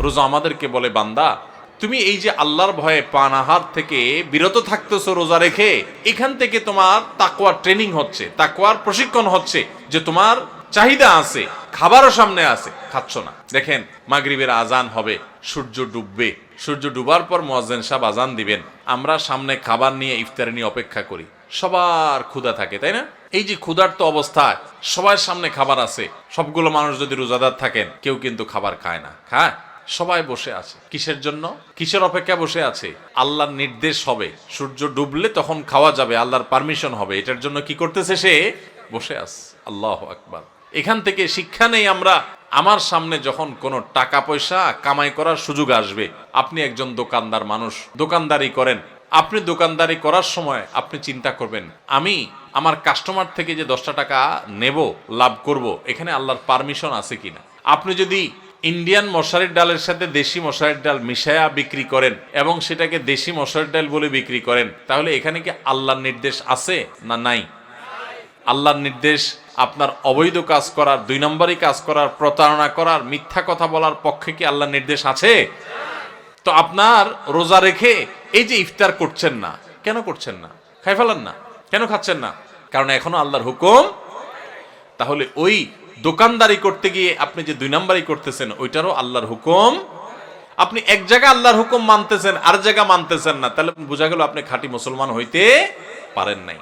রোজা আমাদেরকে বলে, বান্দা তুমি এই যে আল্লাহর ভয়ে পানাহার থেকে বিরত থাকতেছো রোজা রেখে, এখান থেকে তোমার তাকওয়ার ট্রেনিং হচ্ছে, তাকওয়ার প্রশিক্ষণ হচ্ছে, যে তোমার চাহিদা আছে, খাবারও সামনে আছে, খাচ্ছ না। দেখেন মাগরিবের আজান হবে, সূর্য ডুববে, সূর্য ডুবার পর মুয়াজ্জিন সাহেব আজান দিবেন, আমরা সামনে খাবার নিয়ে ইফতারি নিয়ে অপেক্ষা করি, সবার ক্ষুধা থাকে, তাই না? এই যে ক্ষুধার্ত অবস্থায় সবার সামনে খাবার আছে, সবগুলো মানুষ যদি রোজাদার থাকেন, কেউ কিন্তু খাবার খায় না, খায়? সবাই বসে আছে কিসের জন্য? কিসের অপেক্ষা বসে আছে? আল্লাহর নির্দেশ হবে, সূর্য ডুবলে তখন খাওয়া যাবে, আল্লাহর পারমিশন হবে, এটার জন্য কি করতেছে? সে বসে আছে। আল্লাহু আকবার। এখান থেকে শিক্ষা নেই আমরা, আমার সামনে যখন কোনো টাকা পয়সা কামাই করার সুযোগ আসবে, আপনি একজন দোকানদার মানুষ, দোকানদারি করেন, আপনি দোকানদারি করার সময় আপনি চিন্তা করবেন, আমি আমার কাস্টমার থেকে যে 10টা টাকা নেব, লাভ করব, এখানে আল্লাহর পারমিশন আছে কিনা। আপনি যদি ইন্ডিয়ান মশারির ডালের সাথে দেশি মশারির ডাল মিশায়া বিক্রি করেন এবং সেটাকে দেশি মশারির ডাল বলে বিক্রি করেন, তাহলে এখানে কি আল্লাহর নির্দেশ আছে না নাই? আল্লাহর নির্দেশ আপনার অবৈধ কাজ করার, 2 নম্বরই কাজ করার, প্রতারণা করার, মিথ্যা কথা বলার পক্ষে কি আল্লাহর নির্দেশ আছে? তো আপনার রোজা রেখে এই যে ইফতার করছেন না, কেন করছেন না? খাই ফেলান না, কেন খাচ্ছেন না? কারণ এখনো আল্লাহর হুকুম। তাহলে ওই দোকানদারি করতে গিয়ে আপনি যে 2 নম্বরই করতেছেন, ওইটারও আল্লাহর হুকুম। আপনি এক জায়গা আল্লাহর হুকুম মানতেছেন, আর জায়গা মানতেছেন না, তাহলে বোঝা গেল আপনি খাঁটি মুসলমান হইতে পারেন নাই।